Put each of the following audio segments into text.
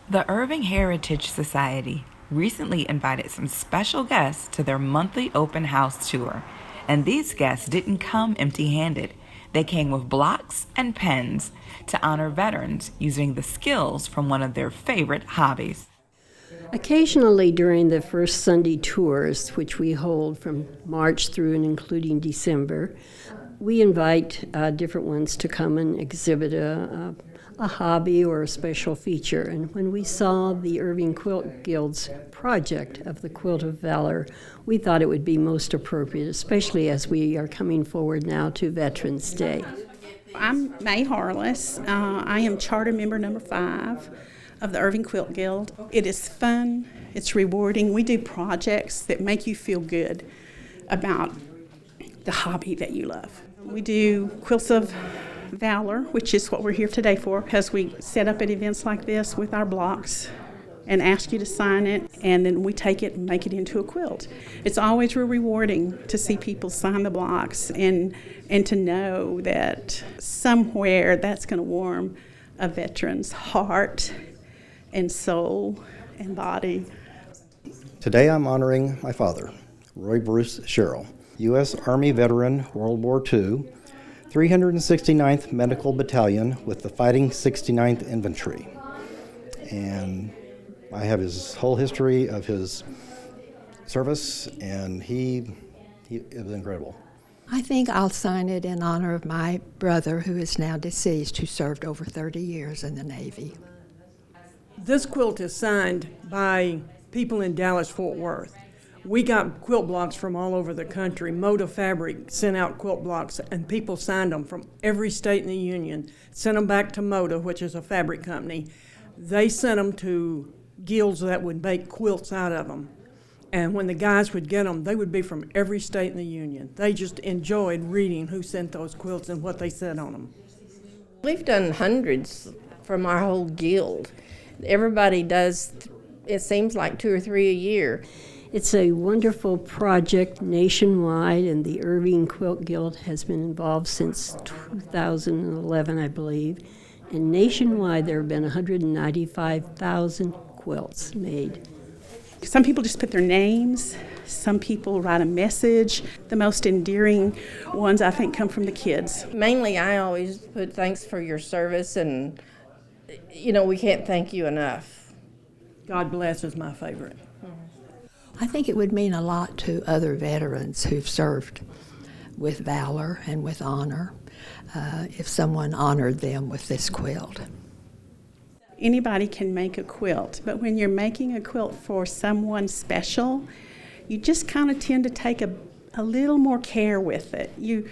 The Irving Heritage Society recently invited some special guests to their monthly open house tour, and these guests didn't come empty-handed. They came with blocks and pens to honor veterans using the skills from one of their favorite hobbies. Occasionally during the first Sunday tours, which we hold from March through and including December, we invite different ones to come and exhibit a hobby or a special feature. And when we saw the Irving Quilt Guild's project of the Quilt of Valor, we thought it would be most appropriate, especially as we are coming forward now to Veterans Day. I'm May Harless. I am charter member number 5 of the Irving Quilt Guild. It is fun, it's rewarding. We do projects that make you feel good about the hobby that you love. We do Quilts of Valor, which is what we're here today for, because we set up at events like this with our blocks and ask you to sign it, and then we take it and make it into a quilt. It's always real rewarding to see people sign the blocks and to know that somewhere that's going to warm a veteran's heart and soul and body. Today I'm honoring my father, Roy Bruce Sherrill, U.S. Army veteran, World War II, 369th Medical Battalion with the Fighting 69th Infantry. And I have his whole history of his service, and he was incredible. I think I'll sign it in honor of my brother, who is now deceased, who served over 30 years in the Navy. This quilt is signed by people in Dallas-Fort Worth. We got quilt blocks from all over the country. Moda Fabric sent out quilt blocks, and people signed them from every state in the Union, sent them back to Moda, which is a fabric company. They sent them to guilds that would make quilts out of them. And when the guys would get them, they would be from every state in the Union. They just enjoyed reading who sent those quilts and what they said on them. We've done hundreds from our whole guild. Everybody does, it seems like 2 or 3 a year. It's a wonderful project nationwide, and the Irving Quilt Guild has been involved since 2011, I believe. And nationwide, there have been 195,000 quilts made. Some people just put their names. Some people write a message. The most endearing ones, I think, come from the kids. Mainly, I always put thanks for your service, and, we can't thank you enough. God bless is my favorite. I think it would mean a lot to other veterans who've served with valor and with honor if someone honored them with this quilt. Anybody can make a quilt, but when you're making a quilt for someone special, you just kind of tend to take a little more care with it. You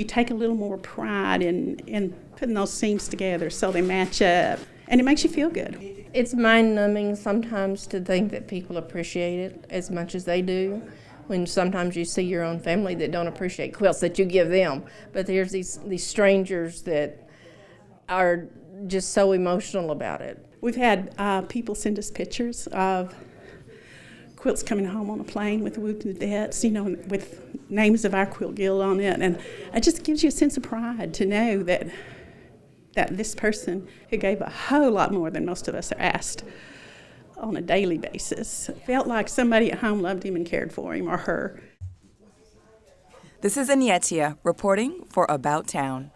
take a little more pride in putting those seams together so they match up, and it makes you feel good. It's mind-numbing sometimes to think that people appreciate it as much as they do, when sometimes you see your own family that don't appreciate quilts that you give them. But there's these strangers that are just so emotional about it. We've had people send us pictures of quilts coming home on a plane with wounded vets, with names of our quilt guild on it. And it just gives you a sense of pride to know that this person who gave a whole lot more than most of us are asked on a daily basis felt like somebody at home loved him and cared for him or her. This is Anietia reporting for About Town.